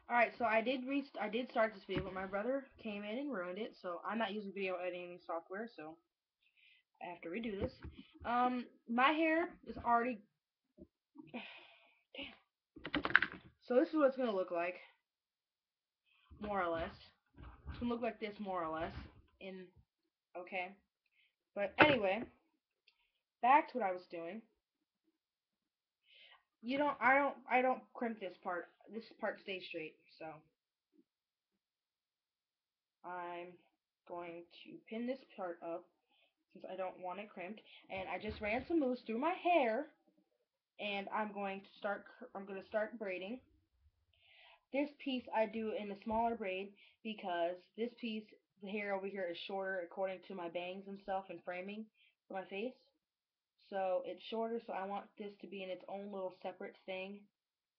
Alright, so I did start this video, but my brother came in and ruined it, so I'm not using video editing software, so I have to redo this. My hair is already so this is what it's gonna look like, more or less. It's gonna look like this more or less. Okay. But anyway, back to what I was doing. I don't crimp this part. This part stays straight, so I'm going to pin this part up since I don't want it crimped. And I just ran some mousse through my hair, and I'm going to start braiding. This piece I do in a smaller braid because this piece, the hair over here is shorter according to my bangs and stuff and framing for my face. So it's shorter, so I want this to be in its own little separate thing,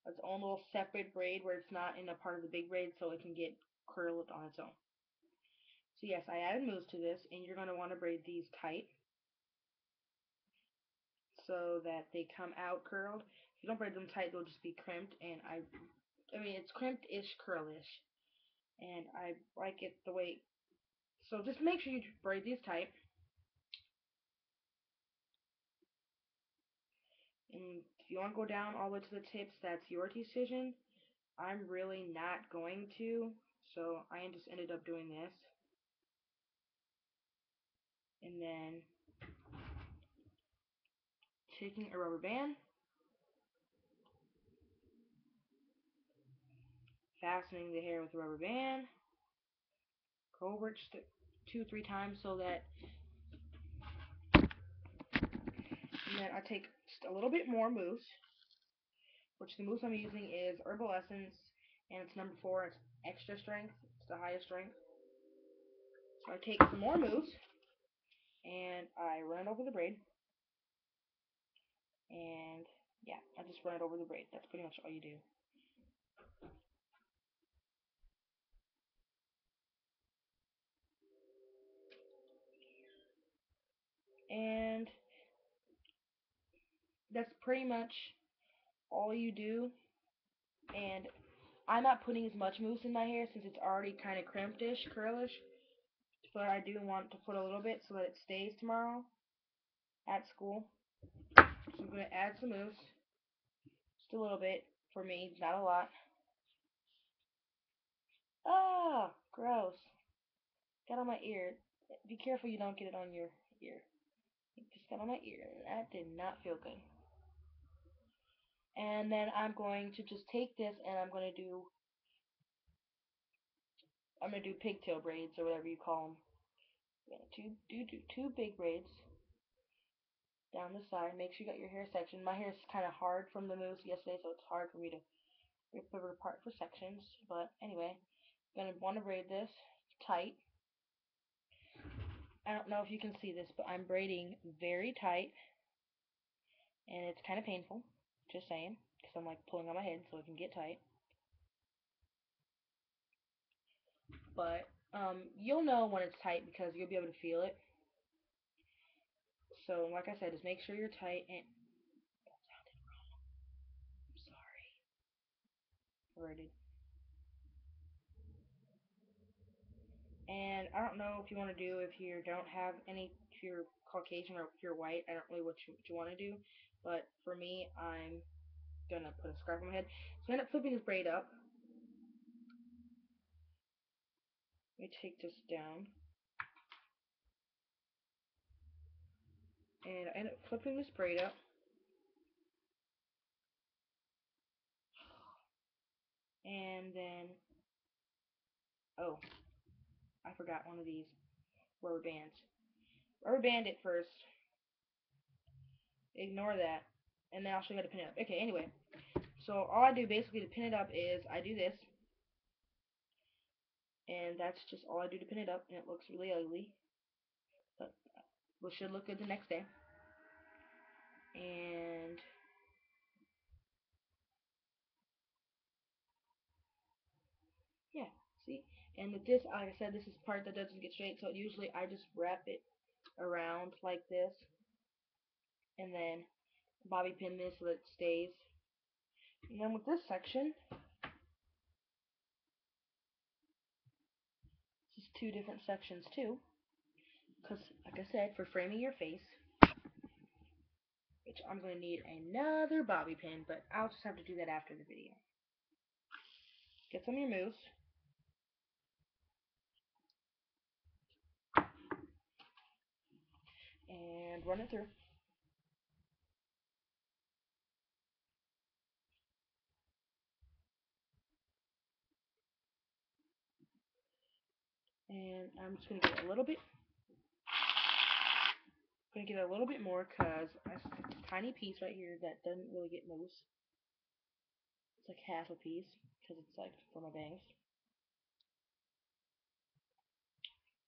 its own little separate braid where it's not in a part of the big braid, so it can get curled on its own. So yes, I added mousse to this, and you're going to want to braid these tight so that they come out curled. If you don't braid them tight, they'll just be crimped, and I mean it's crimped-ish, curlish, and I like it the way. So just make sure you braid these tight, and if you want to go down all the way to the tips, that's your decision. I'm really not going to, so I just ended up doing this, and then taking a rubber band, fastening the hair with a rubber band, go over it just 2 or 3 times so that, and then I take just a little bit more mousse, which the mousse I'm using is Herbal Essence, and it's number 4, it's extra strength, it's the highest strength. So I take some more mousse, and I run it over the braid, and yeah, I just run it over the braid. That's pretty much all you do. And that's pretty much all you do. And I'm not putting as much mousse in my hair since it's already kind of crimped-ish, curlish, but I do want to put a little bit so that it stays tomorrow at school. So I'm going to add some mousse, just a little bit for me, not a lot. Ah, gross. Got on my ear. Be careful you don't get it on your ear. It just got on my ear, and that did not feel good. And then I'm going to just take this and I'm gonna do pigtail braids or whatever you call them. I'm gonna do two big braids down the side. Make sure you got your hair section. My hair is kind of hard from the mousse yesterday, so it's hard for me to rip it apart for sections. But anyway, I'm gonna want to braid this tight. I don't know if you can see this, but I'm braiding very tight, and it's kind of painful. Just saying, because I'm like pulling on my head so it can get tight. But you'll know when it's tight because you'll be able to feel it. So like I said, just make sure you're tight. And that sounded wrong. I'm sorry. Braided. And I don't know if you want to do if you don't have any, if you're Caucasian or if you're white. I don't really what you want to do. But for me, I'm gonna put a scarf on my head. So I end up flipping this braid up. Let me take this down. And I end up flipping this braid up. And then, oh, I forgot one of these rubber bands. Rubber band it first. Ignore that. And then I'll show you how to pin it up. Okay, anyway. So all I do basically to pin it up is I do this. And that's just all I do to pin it up. And it looks really ugly. But it should look good the next day. And yeah, see? And with this, like I said, this is the part that doesn't get straight. So usually I just wrap it around like this. And then bobby pin this so that it stays. And then with this section, two different sections too, because like I said, for framing your face, which I'm going to need another bobby pin, but I'll just have to do that after the video. Get some of your mousse. And run it through. And I'm just going to get a little bit. I'm going to get a little bit more because I have a tiny piece right here that doesn't really get mousse. It's like half a piece because it's like for my bangs.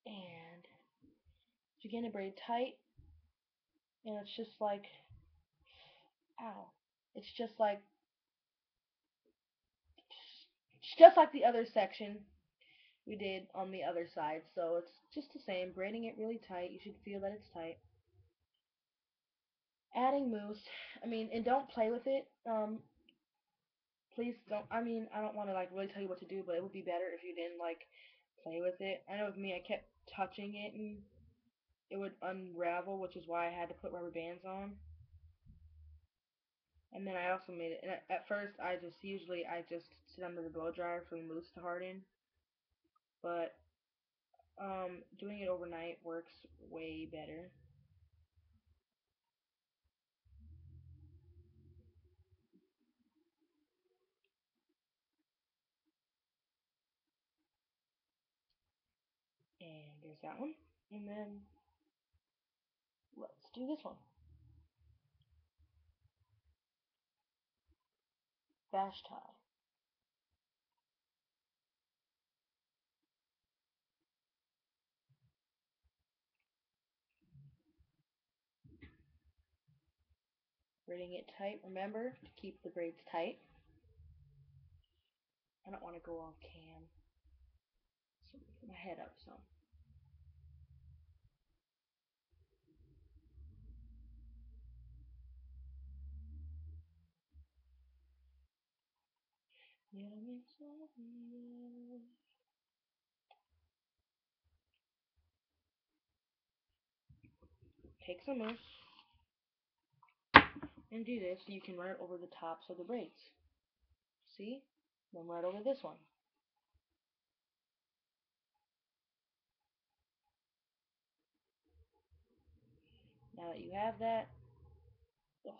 And begin to braid tight. And it's just like, ow. It's just like the other section we did on the other side. So it's just the same. Braiding it really tight. You should feel that it's tight. Adding mousse. And don't play with it. Please don't. I don't want to like really tell you what to do, but it would be better if you didn't like play with it. I know with me, I kept touching it and it would unravel, which is why I had to put rubber bands on. And then I also made it. And at first, I just sit under the blow dryer for the mousse to harden. But doing it overnight works way better. And there's that one. And then let's do this one. Bash tie. Braiding it tight. Remember to keep the braids tight. I don't want to go off cam. So put my head up some. Take some mousse and do this so you can run it over the tops of the braids. See? Then right over this one. Now that you have that, ugh,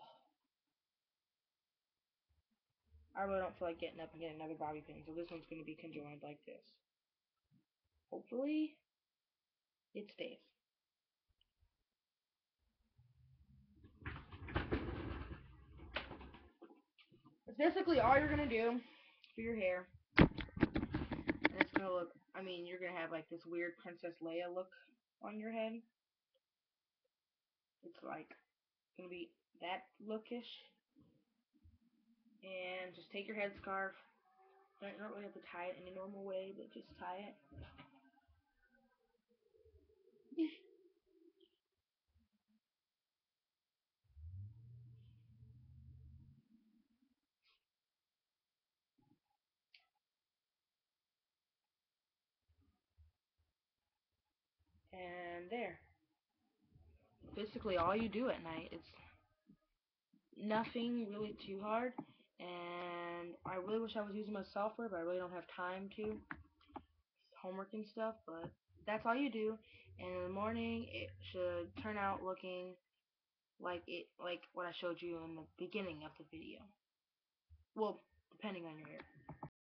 I really don't feel like getting up and getting another bobby pin, so this one's going to be conjoined like this. Hopefully, it stays. That's basically all you're going to do for your hair. And it's going to look, you're going to have like this weird Princess Leia look on your head. It's like going to be that lookish. And just take your headscarf. You don't really have to tie it in a normal way, but just tie it. And there. Basically all you do at night. It's nothing really too hard. And I really wish I was using my software, but I really don't have time to. Homework and stuff, but that's all you do. And in the morning, it should turn out looking like what I showed you in the beginning of the video. Well, depending on your hair.